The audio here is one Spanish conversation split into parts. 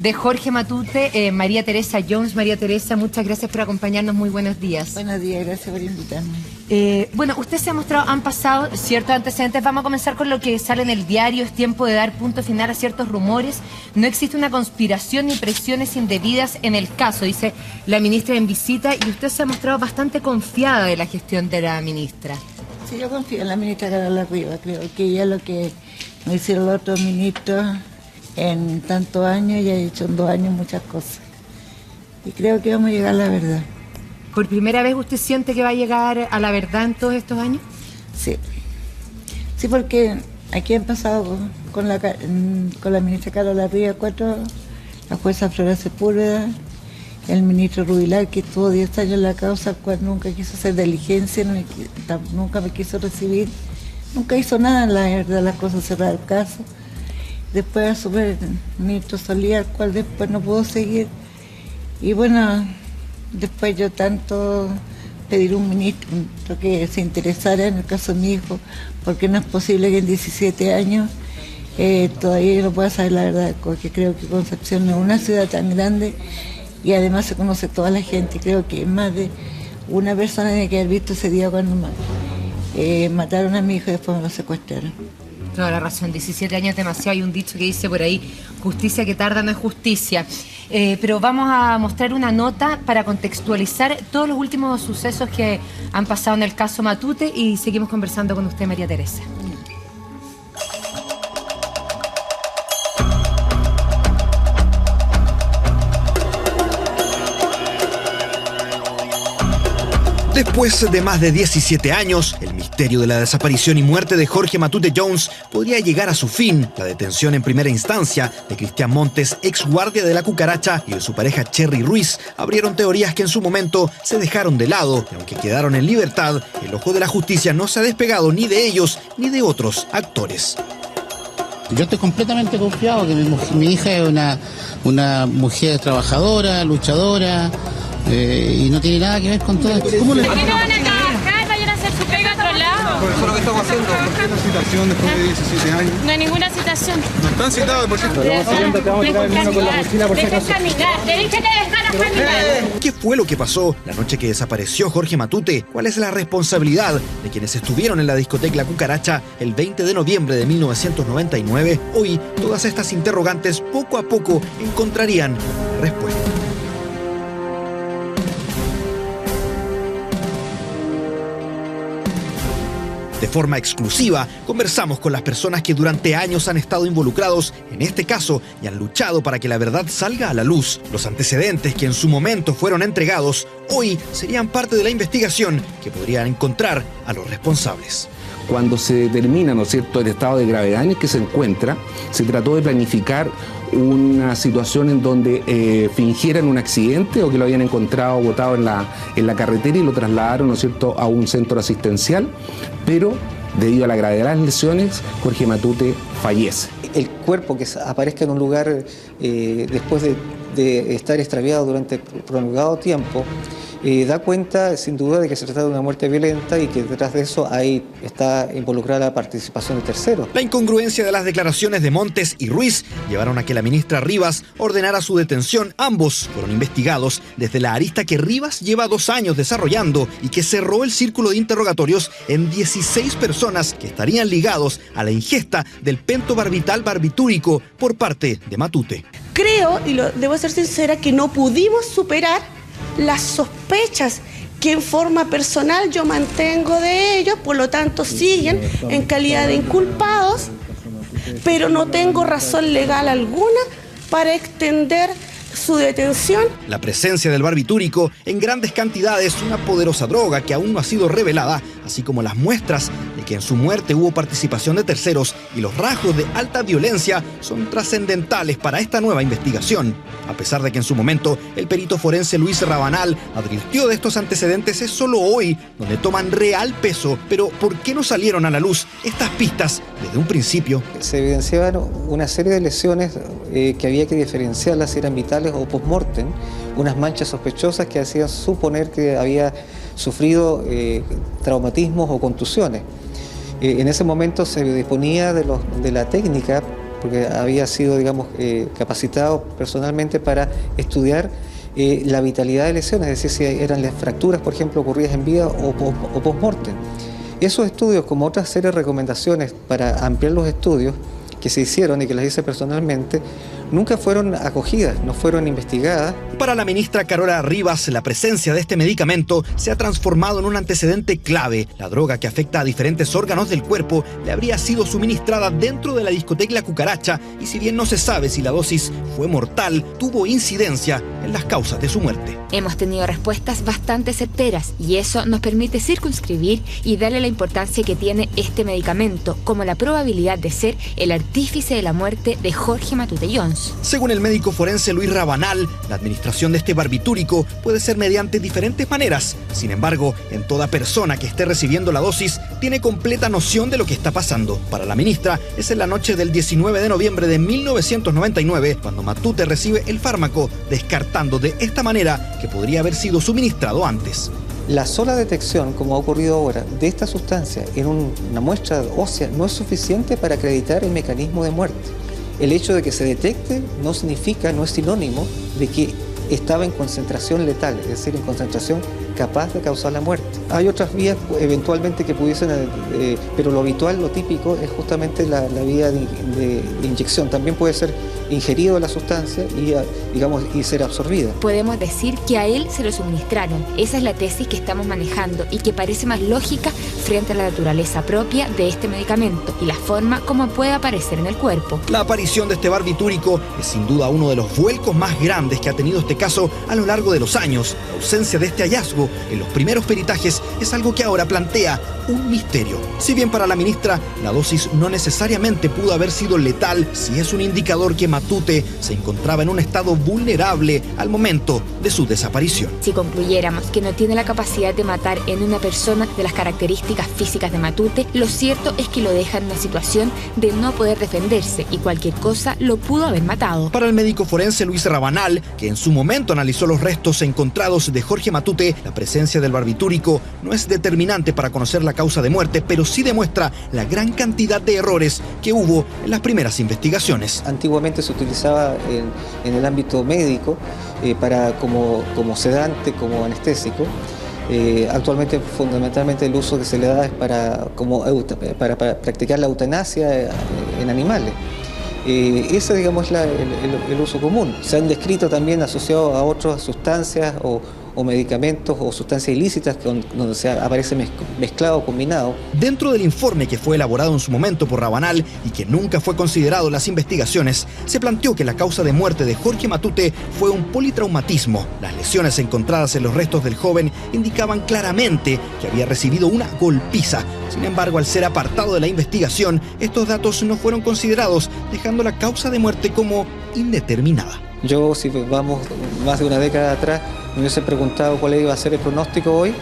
De Jorge Matute, María Teresa Jones. María Teresa, muchas gracias por acompañarnos, muy buenos días. Buenos días, gracias por invitarme. Bueno, usted se ha mostrado, han pasado ciertos antecedentes, vamos a comenzar con lo que sale en el diario, es tiempo de dar punto final a ciertos rumores, no existe una conspiración ni presiones indebidas en el caso, dice la ministra en visita, y usted se ha mostrado bastante confiada de la gestión de la ministra. Sí, yo confío en la ministra Carola Rivas, creo que ella lo que no hicieron los otros ministros en tantos años, y ha hecho en 2 años muchas cosas. Y creo que vamos a llegar a la verdad. ¿Por primera vez usted siente que va a llegar a la verdad en todos estos años? Sí. Sí, porque aquí han pasado con la ministra Carola Rivas 4, la jueza Flora Sepúlveda, el ministro Rubilar, que estuvo 10 años en la causa, cual nunca quiso hacer diligencia, nunca me quiso recibir, nunca hizo nada, la verdad, las cosas cerrar el caso. Después asume el ministro Solía, el cual después no pudo seguir. Y bueno, después yo tanto pedir un ministro que se interesara en el caso de mi hijo, porque no es posible que en 17 años todavía no pueda saber la verdad, porque creo que Concepción no es una ciudad tan grande y además se conoce toda la gente. Creo que más de una persona tiene que haber visto ese día cuando mataron a mi hijo y después me lo secuestraron. Toda la razón, 17 años es demasiado. Hay un dicho que dice por ahí, justicia que tarda no es justicia. Pero vamos a mostrar una nota para contextualizar todos los últimos sucesos que han pasado en el caso Matute y seguimos conversando con usted, María Teresa. Después de más de 17 años, el misterio de la desaparición y muerte de Jorge Matute Jones podría llegar a su fin. La detención en primera instancia de Cristian Montes, ex guardia de la Cucaracha, y de su pareja Cherry Ruiz abrieron teorías que en su momento se dejaron de lado. Y aunque quedaron en libertad, el ojo de la justicia no se ha despegado ni de ellos ni de otros actores. Yo estoy completamente confiado que mi hija es una mujer trabajadora, luchadora, y no tiene nada que ver con todo esto. ¿Por qué no van a trabajar? Vayan a hacer su pega a otro lado. Por eso es lo que estamos haciendo. ¿Por qué una citación después de 17 años? No hay ninguna citación. No están citados, por cierto. Dejen caminar. Te dije que dejaras caminar. ¿Qué fue lo que pasó la noche que desapareció Jorge Matute? ¿Cuál es la responsabilidad de quienes estuvieron en la discoteca La Cucaracha el 20 de noviembre de 1999? Hoy, todas estas interrogantes poco a poco encontrarían respuesta. De forma exclusiva, conversamos con las personas que durante años han estado involucrados en este caso y han luchado para que la verdad salga a la luz. Los antecedentes que en su momento fueron entregados, hoy serían parte de la investigación que podrían encontrar a los responsables. Cuando se determina, ¿no es cierto?, el estado de gravedad en el que se encuentra, se trató de planificar una situación en donde fingieran un accidente o que lo habían encontrado botado en la carretera y lo trasladaron, ¿no es cierto?, a un centro asistencial, pero debido a la gravedad de las lesiones, Jorge Matute fallece. El cuerpo que aparezca en un lugar después de estar extraviado durante prolongado tiempo, da cuenta sin duda de que se trata de una muerte violenta y que detrás de eso ahí está involucrada la participación de terceros. La incongruencia de las declaraciones de Montes y Ruiz llevaron a que la ministra Rivas ordenara su detención. Ambos fueron investigados desde la arista que Rivas lleva 2 años desarrollando y que cerró el círculo de interrogatorios en 16 personas que estarían ligados a la ingesta del pentobarbital barbitúrico por parte de Matute. Creo, y debo ser sincera, que no pudimos superar las sospechas que en forma personal yo mantengo de ellos, por lo tanto siguen en calidad de inculpados, pero no tengo razón legal alguna para extender su detención. La presencia del barbitúrico en grandes cantidades, una poderosa droga que aún no ha sido revelada, así como las muestras de que en su muerte hubo participación de terceros y los rasgos de alta violencia son trascendentales para esta nueva investigación. A pesar de que en su momento el perito forense Luis Rabanal advirtió de estos antecedentes, es solo hoy donde toman real peso. Pero ¿por qué no salieron a la luz estas pistas desde un principio? Se evidenciaban una serie de lesiones que había que diferenciarlas si eran vitales o post-mortem, unas manchas sospechosas que hacían suponer que había sufrido traumatismos o contusiones. En ese momento se disponía de la técnica porque había sido, digamos, capacitado personalmente para estudiar la vitalidad de lesiones, es decir, si eran las fracturas, por ejemplo, ocurridas en vida o post-mortem. Esos estudios, como otra serie de recomendaciones para ampliar los estudios que se hicieron y que las hice personalmente, nunca fueron acogidas, no fueron investigadas. Para la ministra Carola Rivas, la presencia de este medicamento se ha transformado en un antecedente clave. La droga, que afecta a diferentes órganos del cuerpo, le habría sido suministrada dentro de la discoteca La Cucaracha, y si bien no se sabe si la dosis fue mortal, tuvo incidencia en las causas de su muerte. Hemos tenido respuestas bastante certeras y eso nos permite circunscribir y darle la importancia que tiene este medicamento como la probabilidad de ser el artífice de la muerte de Jorge Matute Jones. Según el médico forense Luis Rabanal, la administración de este barbitúrico puede ser mediante diferentes maneras. Sin embargo, en toda persona que esté recibiendo la dosis tiene completa noción de lo que está pasando. Para la ministra, es en la noche del 19 de noviembre de 1999 cuando Matute recibe el fármaco, descartando de esta manera que podría haber sido suministrado antes. La sola detección, como ha ocurrido ahora, de esta sustancia en una muestra ósea no es suficiente para acreditar el mecanismo de muerte. El hecho de que se detecte no significa, no es sinónimo de que estaba en concentración letal, es decir, en concentración capaz de causar la muerte. Hay otras vías eventualmente que pudiesen, pero lo habitual, lo típico, es justamente la vía de inyección. También puede ser ingerido la sustancia y, digamos, y ser absorbida. Podemos decir que a él se lo suministraron. Esa es la tesis que estamos manejando y que parece más lógica frente a la naturaleza propia de este medicamento y la forma como puede aparecer en el cuerpo. La aparición de este barbitúrico es sin duda uno de los vuelcos más grandes que ha tenido este caso a lo largo de los años. La ausencia de este hallazgo en los primeros peritajes es algo que ahora plantea un misterio. Si bien para la ministra la dosis no necesariamente pudo haber sido letal, sí es un indicador que Matute se encontraba en un estado vulnerable al momento de su desaparición. Si concluyéramos que no tiene la capacidad de matar en una persona de las características físicas de Matute, lo cierto es que lo deja en una situación de no poder defenderse y cualquier cosa lo pudo haber matado. Para el médico forense Luis Rabanal, que en su momento analizó los restos encontrados de Jorge Matute, la presencia del barbitúrico no es determinante para conocer la causa de muerte, pero sí demuestra la gran cantidad de errores que hubo en las primeras investigaciones. Antiguamente se utilizaba en el ámbito médico como sedante, como anestésico. Actualmente fundamentalmente el uso que se le da es para practicar la eutanasia en animales. Ese, digamos, es el uso común. Se han descrito también asociado a otras sustancias o medicamentos o sustancias ilícitas donde se aparece mezclado o combinado. Dentro del informe que fue elaborado en su momento por Rabanal y que nunca fue considerado en las investigaciones, se planteó que la causa de muerte de Jorge Matute fue un politraumatismo. Las lesiones encontradas en los restos del joven indicaban claramente que había recibido una golpiza. Sin embargo, al ser apartado de la investigación, estos datos no fueron considerados, dejando la causa de muerte como indeterminada. Yo, si vamos más de una década atrás, me hubiese preguntado cuál iba a ser el pronóstico hoy,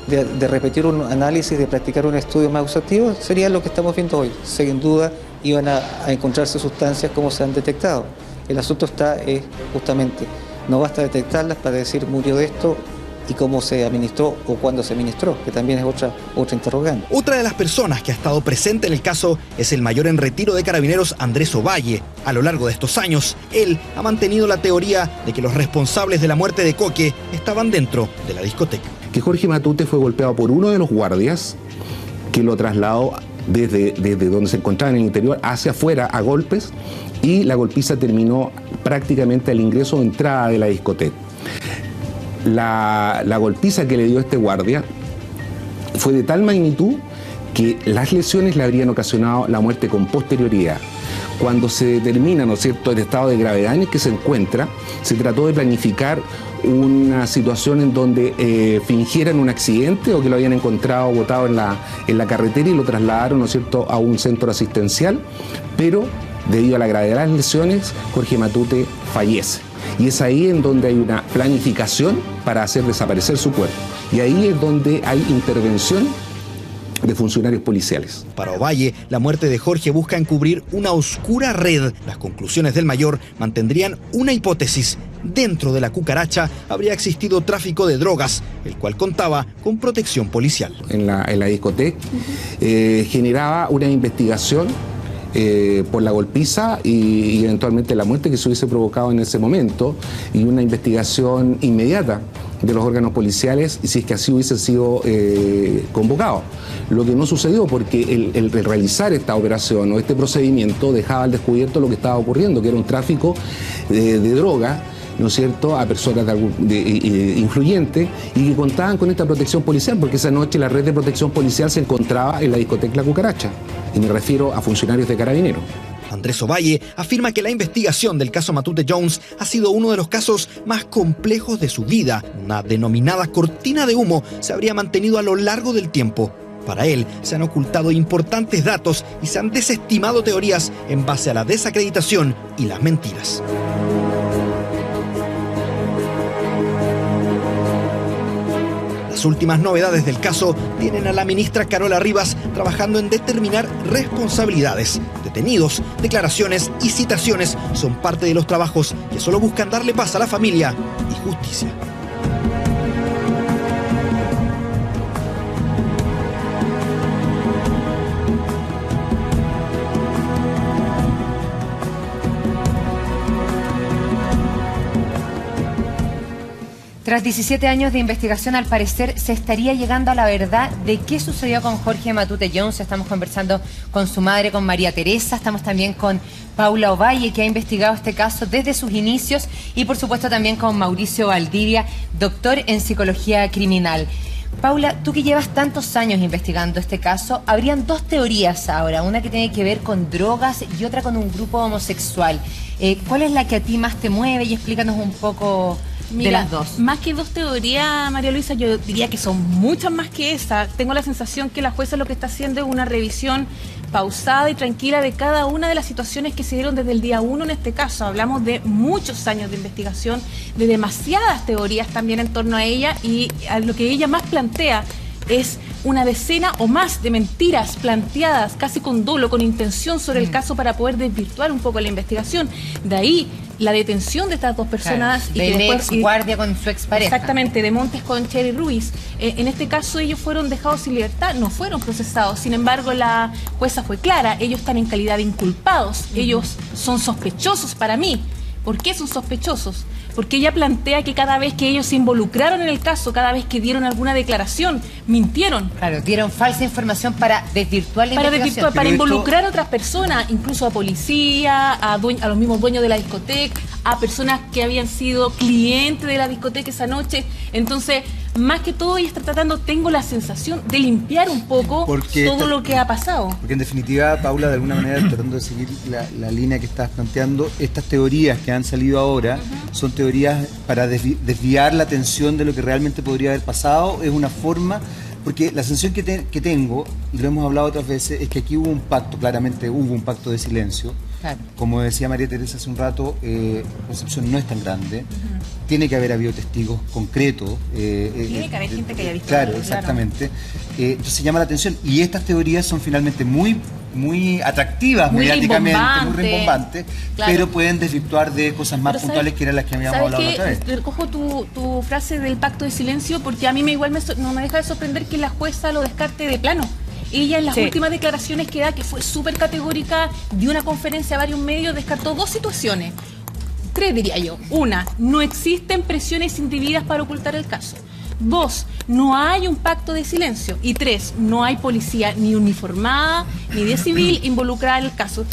de repetir un análisis, de practicar un estudio más exhaustivo, sería lo que estamos viendo hoy. Sin duda iban a encontrarse sustancias como se han detectado. El asunto está justamente, no basta detectarlas para decir murió de esto y cómo se administró o cuándo se administró, que también es otra interrogante. Otra de las personas que ha estado presente en el caso es el mayor en retiro de Carabineros Andrés Ovalle. A lo largo de estos años, él ha mantenido la teoría de que los responsables de la muerte de Coque estaban dentro de la discoteca. Que Jorge Matute fue golpeado por uno de los guardias que lo trasladó desde donde se encontraba en el interior hacia afuera a golpes, y la golpiza terminó prácticamente al ingreso o entrada de la discoteca. La golpiza que le dio este guardia fue de tal magnitud que las lesiones le habrían ocasionado la muerte con posterioridad. Cuando se determina, ¿no es cierto?, el estado de gravedad en el que se encuentra, se trató de planificar una situación en donde fingieran un accidente o que lo habían encontrado botado en la carretera y lo trasladaron, ¿no es cierto?, a un centro asistencial, pero debido a la gravedad de las lesiones, Jorge Matute fallece. Y es ahí en donde hay una planificación para hacer desaparecer su cuerpo. Y ahí es donde hay intervención de funcionarios policiales. Para Ovalle, la muerte de Jorge busca encubrir una oscura red. Las conclusiones del mayor mantendrían una hipótesis. Dentro de la cucaracha habría existido tráfico de drogas, el cual contaba con protección policial. En la discoteca generaba una investigación por la golpiza y eventualmente la muerte que se hubiese provocado en ese momento, y una investigación inmediata de los órganos policiales, y si es que así hubiese sido convocado. Lo que no sucedió, porque el realizar esta operación o este procedimiento dejaba al descubierto lo que estaba ocurriendo, que era un tráfico de droga, ¿no es cierto?, a personas influyentes, y que contaban con esta protección policial, porque esa noche la red de protección policial se encontraba en la discoteca La Cucaracha, y me refiero a funcionarios de Carabineros. Andrés Ovalle afirma que la investigación del caso Matute Jones ha sido uno de los casos más complejos de su vida. Una denominada cortina de humo se habría mantenido a lo largo del tiempo. Para él, se han ocultado importantes datos y se han desestimado teorías en base a la desacreditación y las mentiras. Las últimas novedades del caso tienen a la ministra Carola Rivas trabajando en determinar responsabilidades. Detenidos, declaraciones y citaciones son parte de los trabajos que solo buscan darle paz a la familia y justicia. Tras 17 años de investigación, al parecer se estaría llegando a la verdad de qué sucedió con Jorge Matute Jones. Estamos conversando con su madre, con María Teresa. Estamos también con Paula Ovalle, que ha investigado este caso desde sus inicios, y por supuesto también con Mauricio Valdivia, doctor en psicología criminal. Paula, tú que llevas tantos años investigando este caso, habrían dos teorías ahora, una que tiene que ver con drogas y otra con un grupo homosexual. ¿Cuál es la que a ti más te mueve? Y explícanos un poco de las dos. Más que dos teorías, María Luisa, yo diría que son muchas más que esa. Tengo la sensación que la jueza lo que está haciendo es una revisión pausada y tranquila de cada una de las situaciones que se dieron desde el día 1 en este caso. Hablamos de muchos años de investigación, de demasiadas teorías también en torno a ella, y a lo que ella más plantea es una decena o más de mentiras planteadas casi con dolo, con intención sobre el caso para poder desvirtuar un poco la investigación. De ahí la detención de estas dos personas. Claro, de ex guardia con su expareja. Exactamente, de Montes con Cherry Ruiz. En este caso ellos fueron dejados sin libertad, no fueron procesados. Sin embargo, la jueza fue clara, ellos están en calidad de inculpados, ellos son sospechosos para mí. ¿Por qué son sospechosos? Porque ella plantea que cada vez que ellos se involucraron en el caso, cada vez que dieron alguna declaración, mintieron. Claro, dieron falsa información para desvirtuar la investigación. Para involucrar a otras personas, incluso a policía, a los mismos dueños de la discoteca, a personas que habían sido clientes de la discoteca esa noche. Entonces, más que todo, ella está tratando, tengo la sensación, de limpiar un poco todo lo que ha pasado. Porque en definitiva, Paula, de alguna manera, tratando de seguir la línea que estás planteando, estas teorías que han salido ahora son teorías para desviar la atención de lo que realmente podría haber pasado. Es una forma, porque la sensación que tengo, y lo hemos hablado otras veces, es que aquí hubo un pacto, claramente hubo un pacto de silencio. Claro. Como decía María Teresa hace un rato, Concepción no es tan grande. Tiene que haber habido testigos concretos. Tiene que haber gente que haya visto. Claro, exactamente. Entonces llama la atención. Y estas teorías son finalmente muy atractivas mediáticamente, muy rimbombantes, claro, pero pueden desvirtuar de cosas más puntuales que eran las que habíamos hablado otra vez. Recojo tu frase del pacto de silencio, porque a mí no me deja de sorprender que la jueza lo descarte de plano. Ella en las últimas declaraciones que da, que fue súper categórica, dio una conferencia a varios medios, descartó dos situaciones. 3 diría yo. 1, no existen presiones indebidas para ocultar el caso. 2, no hay un pacto de silencio. Y 3, no hay policía ni uniformada ni de civil involucrada en el caso.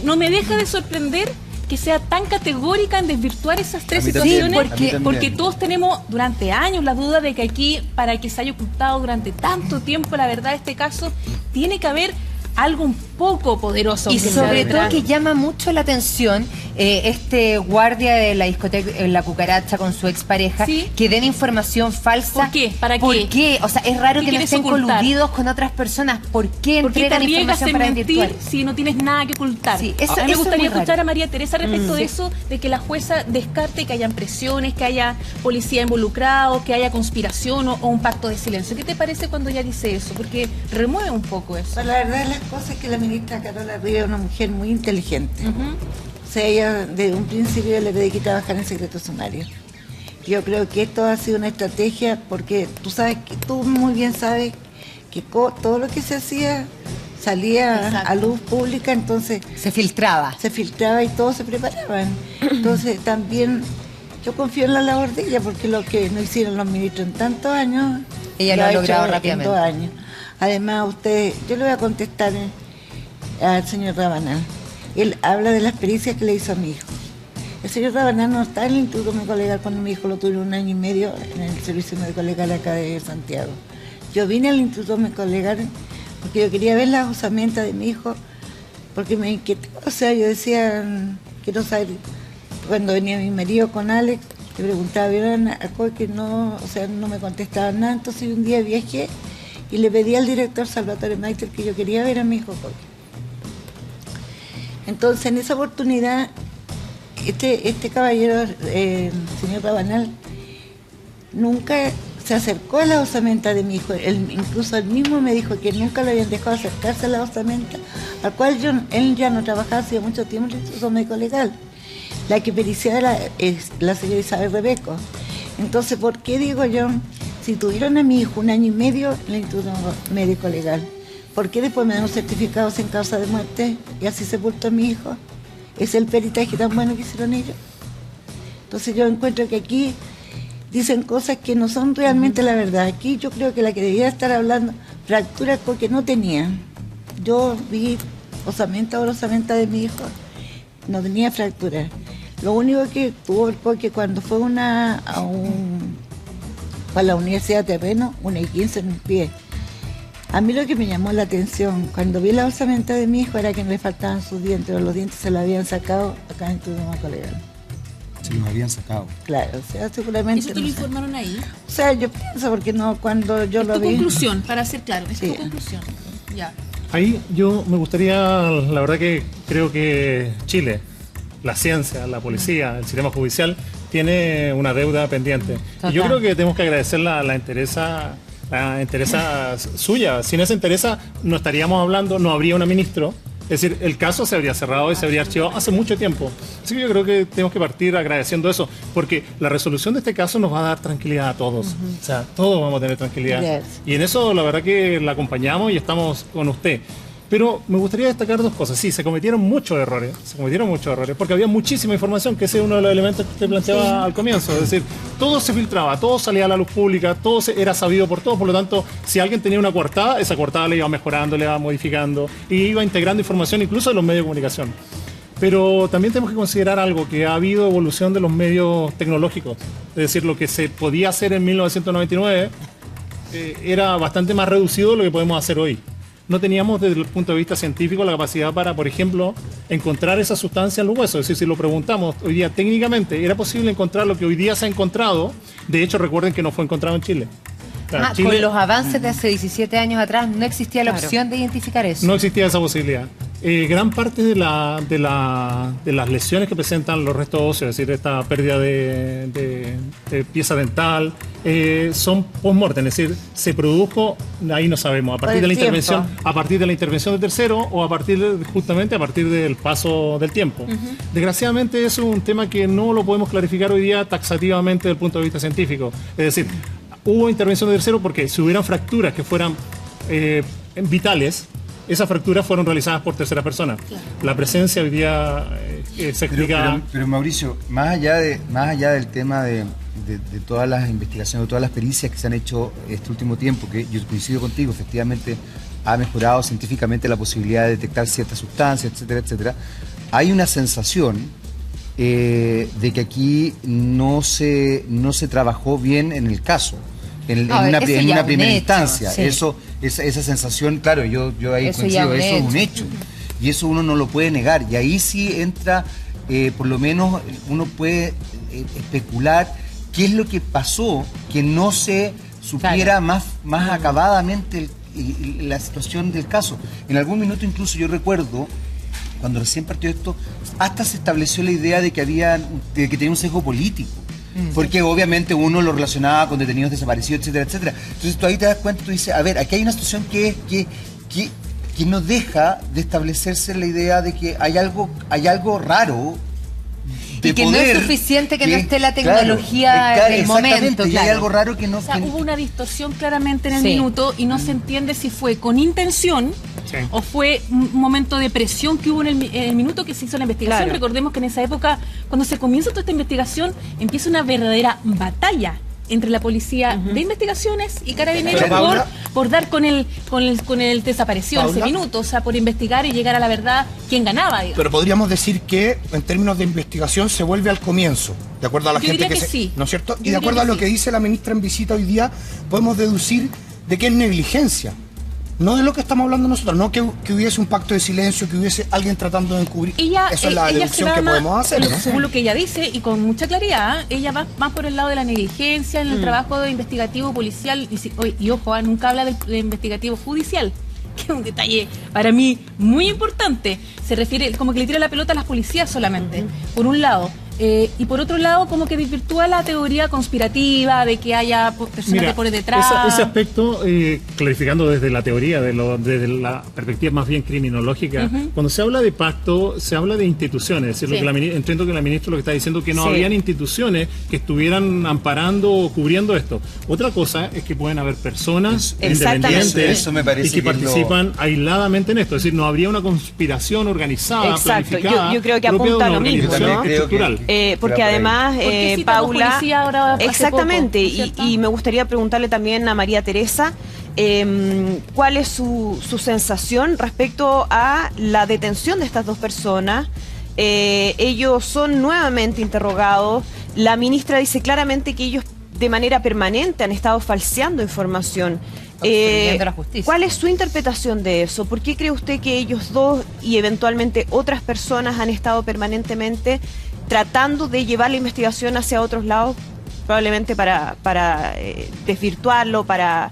No me deja de sorprender que sea tan categórica en desvirtuar esas 3 situaciones, porque todos tenemos durante años la duda de que aquí, para que se haya ocultado durante tanto tiempo la verdad de este caso, tiene que haber algo un poco poderoso. Y sobre todo que llama mucho la atención este guardia de la discoteca La Cucaracha con su expareja, que den información falsa. ¿Por qué? ¿Para qué? ¿Por qué? O sea, es raro que no estén coludidos con otras personas. ¿Por qué entregan información para desvirtuar? Si no tienes nada que ocultar. Sí, a mí me gustaría escuchar a María Teresa respecto de eso, de que la jueza descarte que hayan presiones, que haya policía involucrado, que haya conspiración o un pacto de silencio. ¿Qué te parece cuando ella dice eso? Porque remueve un poco eso. Pero la verdad de las cosas es que la ministra Carola Rivas es una mujer muy inteligente. O sea, ella desde un principio le pedí que trabajar en secreto sumario. Yo creo que esto ha sido una estrategia, porque tú muy bien sabes que todo lo que se hacía salía a luz pública, entonces se filtraba y todos se preparaban. Entonces también yo confío en la labor de ella, porque lo que no hicieron los ministros en tantos años, ella lo ha logrado rápidamente. En 2 años. Además, yo le voy a contestar al señor Rabanal. Él habla de las pericias que le hizo a mi hijo. El señor Rabanal no está en el Instituto Médico Legal cuando mi hijo lo tuve 1 año y medio en el Servicio Médico Legal acá de Santiago. Yo vine al Instituto Médico Legal porque yo quería ver las osamentas de mi hijo, porque me inquietó. O sea, yo decía, quiero saber, cuando venía mi marido con Alex, le preguntaba, ¿vieron algo que no me contestaban nada? Entonces un día viajé y le pedí al director Salvatore Maiter que yo quería ver a mi hijo Coque. Entonces, en esa oportunidad, este caballero, señor Rabanal, nunca se acercó a la osamenta de mi hijo. Incluso él mismo me dijo que nunca lo habían dejado acercarse a la osamenta, al cual él ya no trabajaba hacía mucho tiempo en el Instituto Médico Legal. La que periciaba es la señora Isabel Rebeco. Entonces, ¿por qué digo yo, si tuvieron a mi hijo 1 año y medio en el Instituto Médico Legal, ¿por qué después me dan un certificado sin causa de muerte y así sepultó a mi hijo? ¿Es el peritaje tan bueno que hicieron ellos? Entonces yo encuentro que aquí dicen cosas que no son realmente la verdad. Aquí yo creo que la que debía estar hablando, fracturas porque no tenía. Yo vi osamenta de mi hijo, no tenía fracturas. Lo único que tuvo el Coque cuando fue para la Universidad de Terreno, una y 15 en un pie. A mí lo que me llamó la atención cuando vi la osamenta de mi hijo era que no le faltaban sus dientes, pero los dientes se los habían sacado acá en tu Médico Legal. Se los habían sacado. Claro, o sea, seguramente. ¿Eso te lo informaron ahí? O sea, yo pienso, porque no, cuando yo lo vi. Tu conclusión, para ser claro, es tu conclusión. Ya. Ahí yo me gustaría, la verdad que creo que Chile, la ciencia, la policía, el sistema judicial, tiene una deuda pendiente. Total. Y yo creo que tenemos que agradecer la entereza suya. Sin esa entereza no estaríamos hablando, no habría un ministro. Es decir, el caso se habría cerrado y se habría archivado hace mucho tiempo. Así que yo creo que tenemos que partir agradeciendo eso, porque la resolución de este caso nos va a dar tranquilidad a todos. O sea, todos vamos a tener tranquilidad. Yes. Y en eso la verdad que la acompañamos y estamos con usted. Pero me gustaría destacar 2 cosas. Sí, se cometieron muchos errores, porque había muchísima información, que ese es uno de los elementos que usted planteaba al comienzo. Es decir, todo se filtraba, todo salía a la luz pública, era sabido por todos, por lo tanto, si alguien tenía una coartada, esa coartada le iba mejorando, le iba modificando, y iba integrando información incluso de los medios de comunicación. Pero también tenemos que considerar algo, que ha habido evolución de los medios tecnológicos. Es decir, lo que se podía hacer en 1999 era bastante más reducido de lo que podemos hacer hoy. No teníamos desde el punto de vista científico la capacidad para, por ejemplo, encontrar esa sustancia en los huesos. Es decir, si lo preguntamos hoy día técnicamente, ¿era posible encontrar lo que hoy día se ha encontrado? De hecho, recuerden que no fue encontrado en Chile. Claro, Chile, con los avances de hace 17 años atrás no existía la opción de identificar eso. No existía esa posibilidad. Gran parte de las lesiones que presentan los restos óseos, es decir, esta pérdida de pieza dental, son post-mortem, es decir, se produjo, ahí no sabemos, a partir de la intervención de tercero o justamente a partir del paso del tiempo. Desgraciadamente es un tema que no lo podemos clarificar hoy día taxativamente desde el punto de vista científico. Es decir, hubo intervención de tercero porque si hubieran fracturas que fueran vitales, esas fracturas fueron realizadas por tercera persona. Claro. La presencia hoy día se explica... Pero Mauricio, más allá del tema de todas las investigaciones, de todas las pericias que se han hecho este último tiempo, que yo coincido contigo, efectivamente ha mejorado científicamente la posibilidad de detectar ciertas sustancias, etcétera, etcétera, hay una sensación de que aquí no se trabajó bien en el caso. En una primera instancia, sí. Esa sensación, claro, yo ahí eso coincido, eso es un hecho, y eso uno no lo puede negar, y ahí sí entra, por lo menos uno puede especular qué es lo que pasó, que no se supiera más acabadamente la situación del caso. En algún minuto incluso yo recuerdo, cuando recién partió esto, hasta se estableció la idea de que tenía un sesgo político. Porque obviamente uno lo relacionaba con detenidos desaparecidos, etcétera, etcétera. Entonces tú ahí te das cuenta, tú dices, a ver, aquí hay una situación que no deja de establecerse la idea de que hay algo raro. Y que poder, no es suficiente que no esté la tecnología del momento. Y hay algo raro que no... O sea, hubo una distorsión claramente en el minuto y no se entiende si fue con intención o fue un momento de presión que hubo en el minuto que se hizo la investigación. Claro. Recordemos que en esa época, cuando se comienza toda esta investigación, empieza una verdadera batalla entre la policía de investigaciones y Carabineros por dar con el desaparecido en ese minuto, o sea, por investigar y llegar a la verdad quién ganaba, digamos. Pero podríamos decir que en términos de investigación se vuelve al comienzo, de acuerdo a la gente que sí. ¿no es cierto? Y de acuerdo a lo que dice la ministra en visita hoy día, podemos deducir de que es negligencia. No de lo que estamos hablando nosotros, no que hubiese un pacto de silencio, que hubiese alguien tratando de encubrir. Eso es la deducción que podemos hacer, ¿no? Según lo que ella dice, y con mucha claridad, ella va más por el lado de la negligencia en el trabajo investigativo policial, y ojo, nunca habla del investigativo judicial, que es un detalle para mí muy importante. Se refiere como que le tira la pelota a las policías solamente, por un lado. Y por otro lado, como que desvirtúa la teoría conspirativa de que haya personas que por detrás. Ese aspecto, clarificando desde la teoría, desde la perspectiva más bien criminológica, cuando se habla de pacto, se habla de instituciones. Es decir, lo que entiendo que la ministra lo que está diciendo es que no habían instituciones que estuvieran o cubriendo esto. Otra cosa es que pueden haber personas independientes eso me parece y que participan aisladamente en esto. Es decir, no habría una conspiración organizada, planificada. Yo creo que apunta a lo mismo, ¿no? Estructural. Porque además, Paula, exactamente, poco, y me gustaría preguntarle también a María Teresa cuál es su sensación respecto a la detención de estas dos personas. Ellos son nuevamente interrogados. La ministra dice claramente que ellos de manera permanente han estado falseando información. La justicia. ¿Cuál es su interpretación de eso? ¿Por qué cree usted que ellos dos y eventualmente otras personas han estado permanentemente tratando de llevar la investigación hacia otros lados, probablemente para desvirtuarlo, para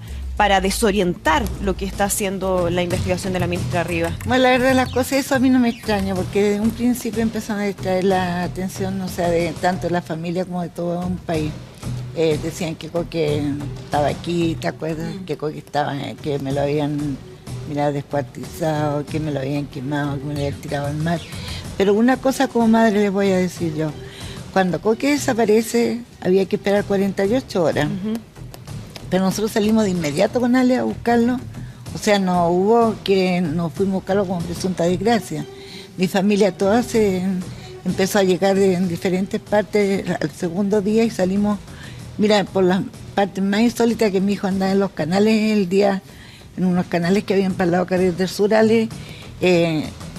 desorientar lo que está haciendo la investigación de la ministra Rivas? Bueno, la verdad de las cosas, eso a mí no me extraña, porque desde un principio empezaron a distraer la atención, o sea, de tanto de la familia como de todo un país. Decían que Coque estaba aquí, ¿te acuerdas? Que Coque estaba, que me lo habían descuartizado, que me lo habían quemado, que me lo habían tirado al mar. Pero una cosa como madre les voy a decir yo. Cuando Coque desaparece, había que esperar 48 horas. Pero nosotros salimos de inmediato con Ale a buscarlo. O sea, no hubo que nos fuimos a buscarlo como presunta desgracia. Mi familia toda empezó a llegar en diferentes partes al segundo día y salimos, mira, por las partes más insólitas que mi hijo andaba en los canales el día, en unos canales que habían para el lado del Sur, Ale,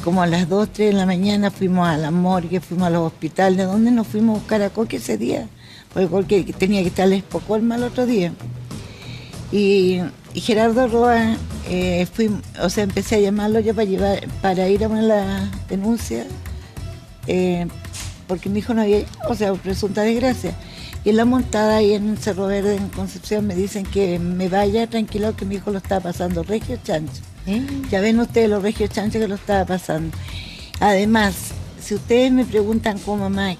como a las 2, 3 de la mañana fuimos a la morgue, fuimos a los hospitales, donde nos fuimos a buscar a Coque ese día, porque Coque tenía que estar en Estocolmo el otro día. Y Gerardo Roa, empecé a llamarlo yo para ir a poner la denuncia, porque mi hijo no había, presunta desgracia. Y en la montada ahí en Cerro Verde, en Concepción, me dicen que me vaya tranquilo, que mi hijo lo estaba pasando regio chancho. Ya ven ustedes los regios chanchos que lo estaba pasando. Además, si ustedes me preguntan como mamá,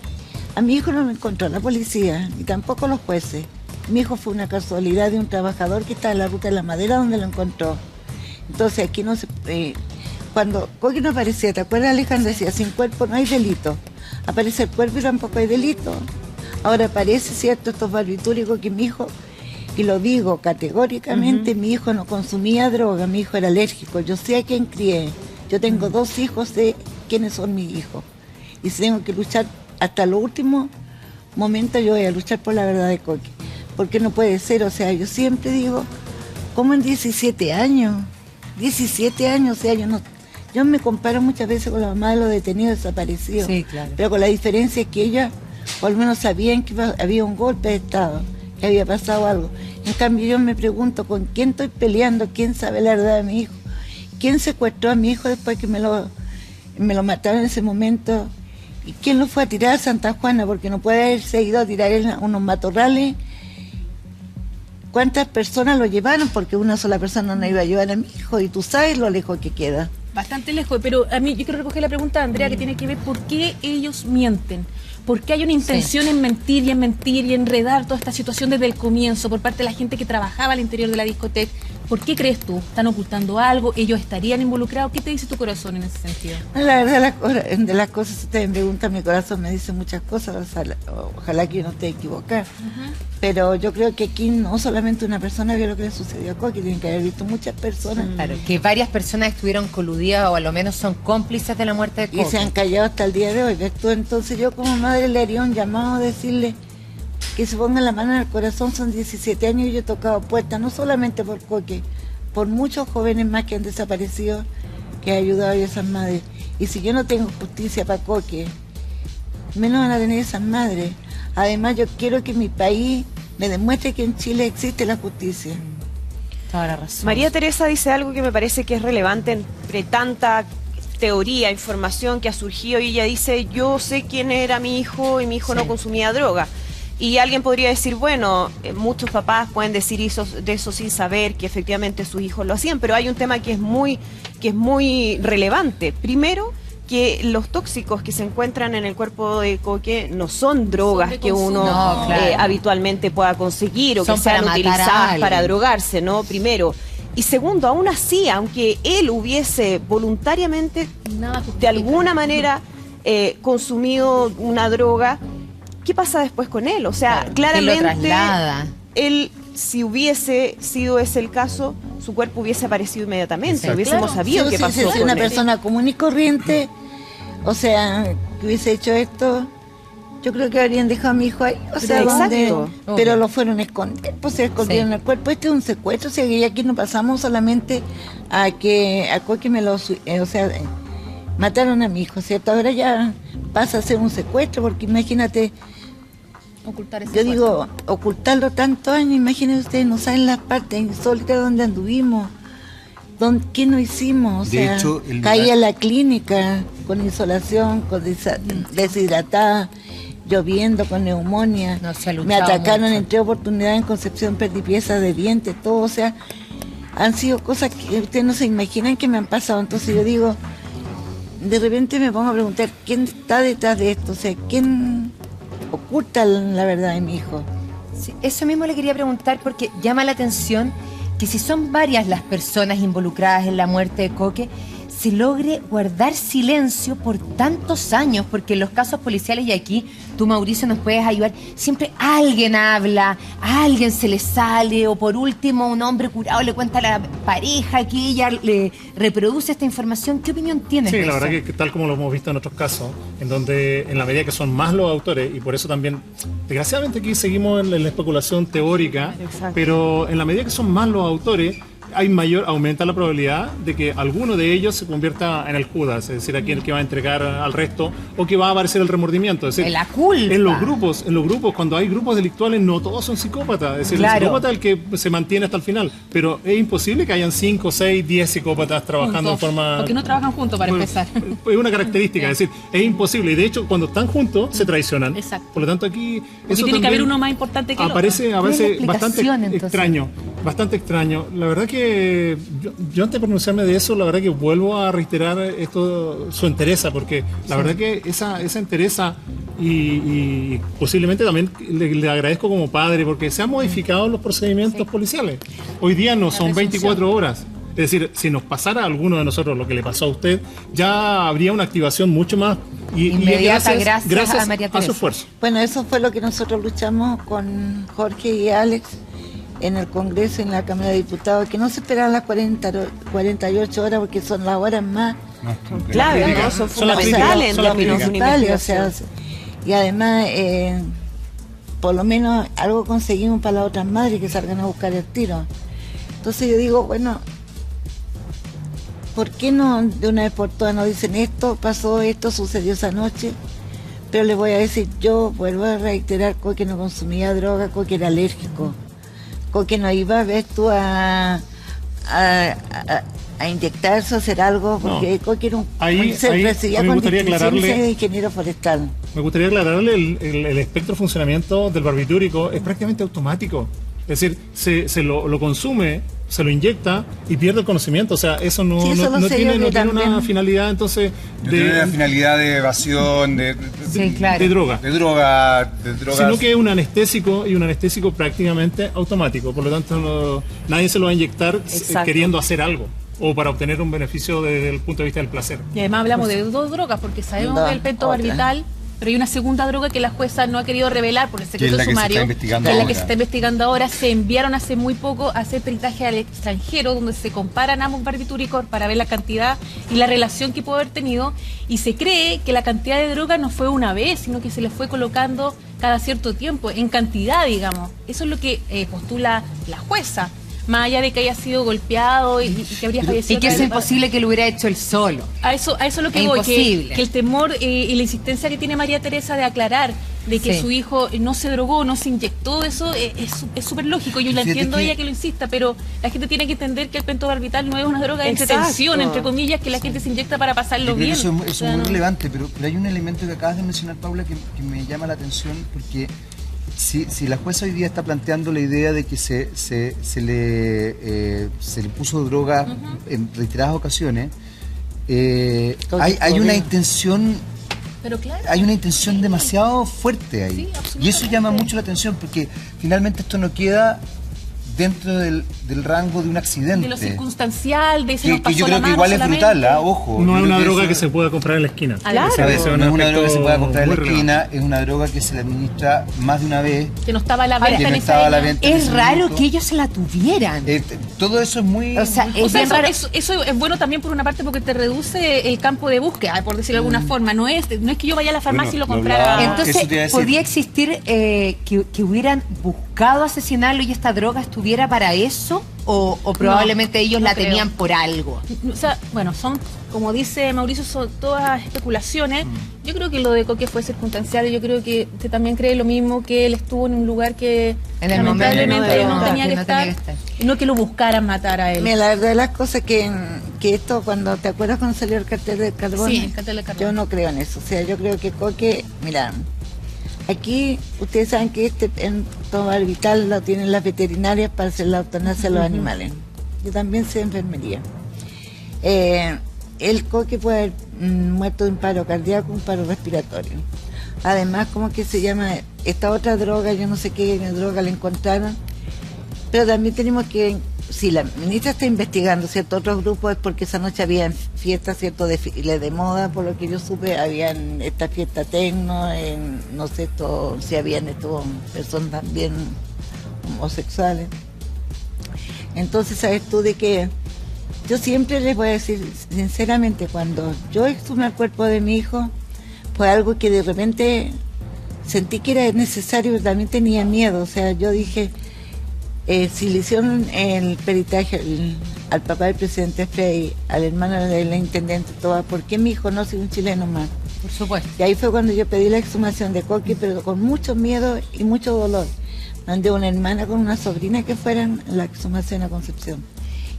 a mi hijo no lo encontró la policía, ni tampoco los jueces. Mi hijo fue una casualidad de un trabajador que estaba en la ruta de la madera donde lo encontró. Entonces aquí no se... cuando Coque no aparecía, ¿te acuerdas, Alejandra? Decía, sin cuerpo no hay delito. Aparece el cuerpo y tampoco hay delito. Ahora parece cierto estos barbitúricos que mi hijo... Y lo digo categóricamente, mi hijo no consumía droga, mi hijo era alérgico. Yo sé a quién crié. Yo tengo 2 hijos, sé quiénes son mis hijos. Y si tengo que luchar hasta el último momento, yo voy a luchar por la verdad de Coque. Porque no puede ser, o sea, yo siempre digo, ¿cómo en 17 años? 17 años, o sea, yo me comparo muchas veces con la mamá de los detenidos desaparecidos. Sí, claro. Pero con la diferencia es que ellas, por lo menos sabían que había un golpe de Estado, que había pasado algo. En cambio yo me pregunto con quién estoy peleando, quién sabe la verdad de mi hijo, quién secuestró a mi hijo después que me lo mataron en ese momento, y quién lo fue a tirar a Santa Juana, porque no puede haberse ido a tirar en unos matorrales. ¿Cuántas personas lo llevaron? Porque una sola persona no iba a llevar a mi hijo, y tú sabes lo lejos que queda. Bastante lejos, pero a mí yo quiero recoger la pregunta de Andrea, que tiene que ver por qué ellos mienten. ¿Por qué hay una intención en mentir y enredar toda esta situación desde el comienzo por parte de la gente que trabajaba al interior de la discoteca? ¿Por qué crees tú? ¿Están ocultando algo? ¿Ellos estarían involucrados? ¿Qué te dice tu corazón en ese sentido? La verdad, de las cosas que ustedes me preguntan, mi corazón me dice muchas cosas, ojalá que yo no esté equivocada. Pero yo creo que aquí no solamente una persona vio lo que le sucedió a Coqui, tienen que haber visto muchas personas. Claro, que varias personas estuvieron coludidas o a lo menos son cómplices de la muerte de Coqui. Y se han callado hasta el día de hoy. ¿Ves tú? Entonces yo como madre le haría un llamado a decirle que se pongan la mano en el corazón. Son 17 años y yo he tocado puertas, no solamente por Coqui, por muchos jóvenes más que han desaparecido, que he ayudado a esas madres. Y si yo no tengo justicia para Coqui, menos van a tener esas madres. Además, yo quiero que mi país me demuestre que en Chile existe la justicia. Toda la razón. María Teresa dice algo que me parece que es relevante entre tanta teoría, información que ha surgido, y ella dice, yo sé quién era mi hijo y mi hijo no consumía droga. Y alguien podría decir, bueno, muchos papás pueden decir de eso sin saber que efectivamente sus hijos lo hacían, pero hay un tema que es muy relevante. Primero, que los tóxicos que se encuentran en el cuerpo de Coqui no son drogas que uno habitualmente pueda conseguir o que sean utilizadas para drogarse, ¿no? Primero. Y segundo, aún así, aunque él hubiese voluntariamente, de alguna manera, consumido una droga, ¿qué pasa después con él? O sea, claramente, él, si hubiese sido ese el caso, su cuerpo hubiese aparecido inmediatamente. Hubiésemos sabido qué pasó con él. Si una persona común y corriente, o sea, que hubiese hecho esto, yo creo que habrían dejado a mi hijo ahí. O sea, pero lo fueron a esconder, pues se escondieron el cuerpo. Este es un secuestro, o sea, que aquí no pasamos solamente a que a Coqui me lo... o sea, mataron a mi hijo, ¿cierto? Ahora ya pasa a ser un secuestro, porque imagínate... Yo digo, ocultarlo tantos años, imagínense ustedes, no saben las partes insólitas donde anduvimos, qué no hicimos, o sea, caí a la clínica con insolación, con deshidratada, lloviendo, con neumonía, me atacaron en 3 oportunidades en Concepción, perdí piezas de dientes, todo, o sea, han sido cosas que ustedes no se imaginan que me han pasado. Entonces yo digo, de repente me pongo a preguntar, ¿quién está detrás de esto? O sea, ¿quién oculta la verdad de mi hijo? Sí, eso mismo le quería preguntar, porque llama la atención que si son varias las personas involucradas en la muerte de Coqui, se logre guardar silencio por tantos años, porque en los casos policiales, y aquí tú, Mauricio, nos puedes ayudar, siempre alguien habla, a alguien se le sale, o por último un hombre curado le cuenta a la pareja que ella le reproduce esta información. ¿Qué opinión tienes? Sí, la verdad que tal como lo hemos visto en otros casos, en donde en la medida que son más los autores, y por eso también, desgraciadamente aquí seguimos en la especulación teórica, pero en la medida que son más los autores, aumenta la probabilidad de que alguno de ellos se convierta en el Judas, es decir, aquel que va a entregar al resto, o que va a aparecer el remordimiento. Es decir, la culpa. En los grupos, cuando hay grupos delictuales, no todos son psicópatas. Es decir, el psicópata es el que se mantiene hasta el final, pero es imposible que hayan 5, 6, 10 psicópatas trabajando en forma... Porque no trabajan juntos, para empezar. Es una característica, es decir, es imposible, y de hecho cuando están juntos se traicionan. Exacto. Por lo tanto aquí... Porque tiene que haber uno más importante que el aparece bastante extraño. Bastante extraño. La verdad que yo antes de pronunciarme de eso, la verdad que vuelvo a reiterar su entereza, porque la verdad que esa entereza y posiblemente también le agradezco como padre, porque se han modificado los procedimientos policiales. Hoy día no son 24 horas. Es decir, si nos pasara a alguno de nosotros lo que le pasó a usted, ya habría una activación mucho más inmediata, gracias a su esfuerzo. Bueno, eso fue lo que nosotros luchamos con Jorge y Alex en el Congreso, en la Cámara de Diputados, que no se esperaban las 48 horas, porque son las horas más clave, ¿no? Son fundamentales en términos universitarios. Y además, por lo menos algo conseguimos para las otras madres que salgan a buscar el tiro. Entonces yo digo, bueno, ¿por qué no de una vez por todas nos dicen esto pasó, esto sucedió esa noche? Pero les voy a decir, yo vuelvo a reiterar, Coqui no consumía droga, Coqui era alérgico. Coqui no iba, ves tú, a inyectarse, a hacer algo, porque Coqui era recibía con distinción de ingeniero forestal. Me gustaría aclararle el espectro de funcionamiento del barbitúrico, es prácticamente automático. Es Es decir, se lo consume, se lo inyecta y pierde el conocimiento. O sea, eso no tiene una finalidad, entonces... tiene una finalidad de evasión, de droga. De drogas. Sino que es un anestésico y un anestésico prácticamente automático. Por lo tanto, nadie se lo va a inyectar queriendo hacer algo o para obtener un beneficio desde el punto de vista del placer. Y además hablamos de 2 drogas, porque sabemos del pentobarbital, pero hay una segunda droga que la jueza no ha querido revelar por el secreto sumario, que es la que se está investigando ahora. Se enviaron hace muy poco a hacer peritaje al extranjero, donde se comparan ambos barbitúricos para ver la cantidad y la relación que puede haber tenido, y se cree que la cantidad de droga no fue una vez, sino que se le fue colocando cada cierto tiempo, en cantidad, digamos. Eso es lo que postula la jueza. Más allá de que haya sido golpeado y que habría fallecido. Y que es imposible que lo hubiera hecho él solo. A eso es lo que voy, que el temor y la insistencia que tiene María Teresa de aclarar de que su hijo no se drogó, no se inyectó, eso es súper lógico. Yo la entiendo ella que lo insista, pero la gente tiene que entender que el pentobarbital no es una droga de entretención, entre comillas, que la gente se inyecta para pasarlo bien. Eso es muy relevante, pero hay un elemento que acabas de mencionar, Paula, que me llama la atención, porque si la jueza hoy día está planteando la idea de que se le puso droga en reiteradas ocasiones, hay una intención, hay una intención demasiado fuerte ahí, y eso llama mucho la atención, porque finalmente esto no queda dentro del rango de un accidente. De lo circunstancial, de ese que yo creo que igual es brutal, ojo. No es una droga que se pueda comprar en la esquina. Claro. No es una droga que se pueda comprar en la esquina, es una droga que se le administra más de una vez. Que no estaba a la venta en esa venta. Es raro que ellos se la tuvieran. Todo eso es muy... O sea, eso es bueno también por una parte porque te reduce el campo de búsqueda, por decirlo de alguna forma. No es que yo vaya a la farmacia y lo comprara. Entonces, ¿podría existir que hubieran buscado asesinarlo y esta droga estuviera para eso? ¿O probablemente ellos la tenían por algo? O sea, bueno, son, como dice Mauricio, son todas especulaciones. Yo creo que lo de Coque fue circunstancial, y yo creo que usted también cree lo mismo, que él estuvo en un lugar que lamentablemente no tenía que estar, y no que lo buscaran matar a él. Mira, la verdad de las cosas que esto, cuando te acuerdas cuando salió el cartel de carbón, el cartel de carbón, yo no creo en eso. O sea, yo creo que Coque, mira, aquí ustedes saben que este pentobarbital lo tienen las veterinarias para hacer la eutanasia a los animales. Yo también sé enfermería. El Coque puede haber muerto de un paro cardíaco, un paro respiratorio. Además, ¿cómo que se llama? Esta otra droga, yo no sé qué droga le encontraron. Pero también tenemos que, si la ministra está investigando ciertos otros grupos, es porque esa noche había fiestas, ciertos desfiles de moda, por lo que yo supe, habían esta fiesta tecno, no sé si habían personas también homosexuales. Entonces, sabes tú de que yo siempre les voy a decir, sinceramente, cuando yo exhumé el cuerpo de mi hijo, fue algo que de repente sentí que era necesario, pero también tenía miedo. O sea, yo dije, si le hicieron el peritaje al papá del presidente Frey, al hermano de la intendente Toa, ¿por qué mi hijo no es un chileno más? Por supuesto. Y ahí fue cuando yo pedí la exhumación de Coque, pero con mucho miedo y mucho dolor. Mandé una hermana con una sobrina que fueran a la exhumación a Concepción.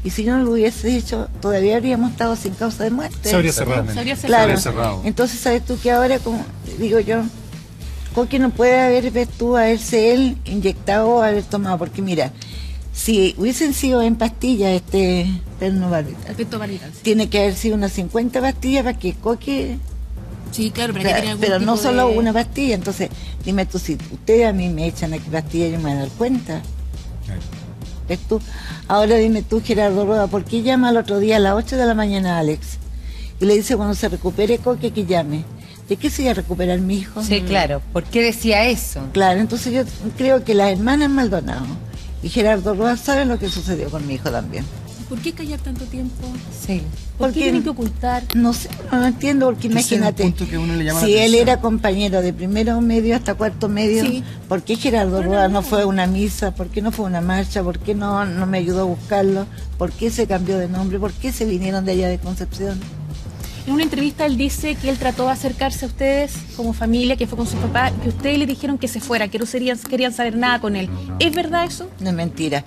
Y si no lo hubiese hecho, todavía habríamos estado sin causa de muerte. Se habría cerrado. Claro. Entonces, ¿sabes tú que ahora, como digo yo, Coque no puede haberse él inyectado o haber tomado? Porque mira, si hubiesen sido en pastillas este pentobarbital, tiene que haber sido unas 50 pastillas para que Coque... Sí, claro, pero no solo una pastilla. Entonces, dime tú, si ustedes a mí me echan aquí pastillas, yo me voy a dar cuenta. ¿Ves tú? Ahora dime tú, Gerardo Roa, ¿por qué llama al otro día a las 8 de la mañana a Alex? Y le dice, cuando se recupere Coque, que llame. ¿De qué se iba a recuperar mi hijo? Sí, claro. ¿Por qué decía eso? Claro, entonces yo creo que las hermanas Maldonado y Gerardo Roa saben lo que sucedió con mi hijo también. ¿Por qué callar tanto tiempo? Sí. ¿Por qué tienen que ocultar? No sé, no entiendo, porque imagínate, si él era compañero de primero medio hasta cuarto medio, ¿por qué Gerardo Roa no fue a una misa? ¿Por qué no fue a una marcha? ¿Por qué no me ayudó a buscarlo? ¿Por qué se cambió de nombre? ¿Por qué se vinieron de allá de Concepción? En una entrevista él dice que él trató de acercarse a ustedes como familia, que fue con su papá, que ustedes le dijeron que se fuera, que no querían saber nada con él. ¿Es verdad eso? No es mentira.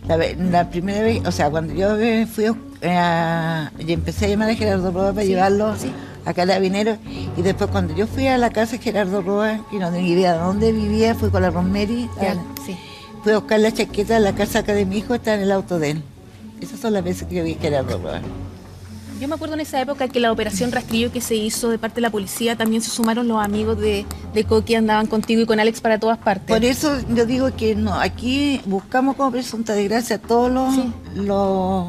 La primera vez, o sea, cuando yo fui y empecé a llamar a Gerardo Roa para llevarlo a Carabineros, y después cuando yo fui a la casa de Gerardo Roa, que no tenía idea de dónde vivía, fui con la Rosemary, Fui a buscar la chaqueta, la casaca de mi hijo está en el auto de él. Esas son las veces que yo vi que era robar. Yo me acuerdo en esa época que la operación rastrillo que se hizo de parte de la policía, también se sumaron los amigos de Coqui, andaban contigo y con Alex para todas partes. Por eso yo digo que no, aquí buscamos como presunta desgracia a todos los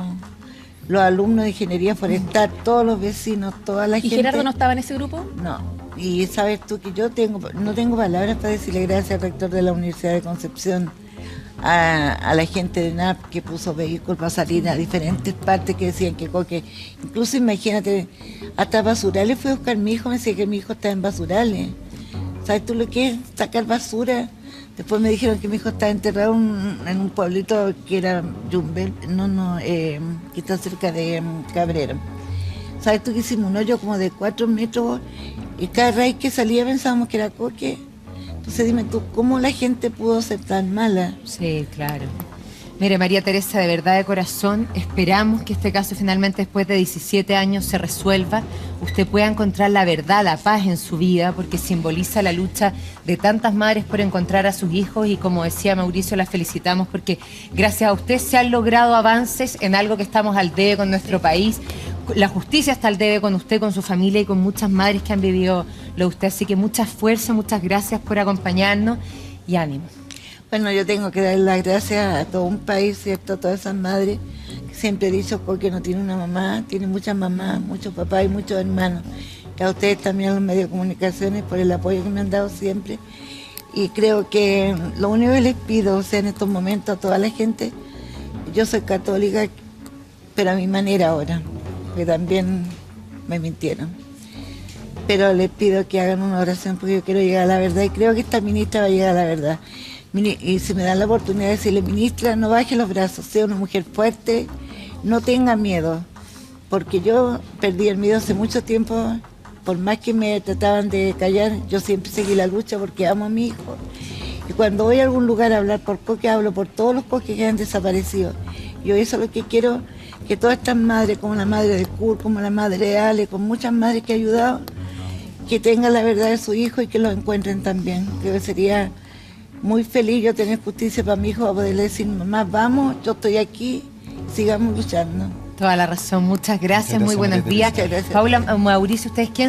alumnos de ingeniería forestal, todos los vecinos, toda la gente. ¿Y Gerardo no estaba en ese grupo? No. Y sabes tú que yo no tengo palabras para decirle gracias al rector de la Universidad de Concepción, a la gente de NAP que puso vehículos para salir a diferentes partes que decían que Coque, incluso imagínate, hasta basurales fue a buscar mi hijo, me decía que mi hijo estaba en basurales. ¿Sabes tú lo que es sacar basura? Después me dijeron que mi hijo estaba enterrado en un pueblito que era Yumbel, que está cerca de Cabrera. ¿Sabes tú que hicimos un hoyo como de 4 metros y cada raíz que salía pensábamos que era Coque? Entonces dime tú, ¿cómo la gente pudo ser tan mala? Sí, claro. Mire, María Teresa, de verdad, de corazón, esperamos que este caso finalmente, después de 17 años, se resuelva. Usted pueda encontrar la verdad, la paz en su vida, porque simboliza la lucha de tantas madres por encontrar a sus hijos y, como decía Mauricio, las felicitamos porque gracias a usted se han logrado avances en algo que estamos al debe con nuestro país. La justicia está al debe con usted, con su familia y con muchas madres que han vivido lo de usted. Así que mucha fuerza, muchas gracias por acompañarnos y ánimo. Bueno, yo tengo que dar las gracias a todo un país, ¿cierto? A todas esas madres que siempre he dicho que no tiene una mamá, tiene muchas mamás, muchos papás y muchos hermanos. Que a ustedes también, a los medios de comunicaciones, por el apoyo que me han dado siempre. Y creo que lo único que les pido, o sea, en estos momentos a toda la gente, yo soy católica, pero a mi manera ahora, que también me mintieron. Pero les pido que hagan una oración porque yo quiero llegar a la verdad y creo que esta ministra va a llegar a la verdad. Y si me dan la oportunidad de decirle, ministra, no baje los brazos, sea una mujer fuerte, no tenga miedo, porque yo perdí el miedo hace mucho tiempo, por más que me trataban de callar, yo siempre seguí la lucha porque amo a mi hijo. Y cuando voy a algún lugar a hablar por Coque, hablo por todos los Coques que han desaparecido. Yo eso es lo que quiero, que todas estas madres, como la madre de Kurt, como la madre de Ale, con muchas madres que he ayudado, que tengan la verdad de su hijo y que lo encuentren también. Creo que sería muy feliz yo tener justicia para mi hijo, a poderle decir, mamá, vamos, yo estoy aquí, sigamos luchando. Toda la razón, muchas gracias, muy buenos días. Paula, Mauricio, ¿ustedes quién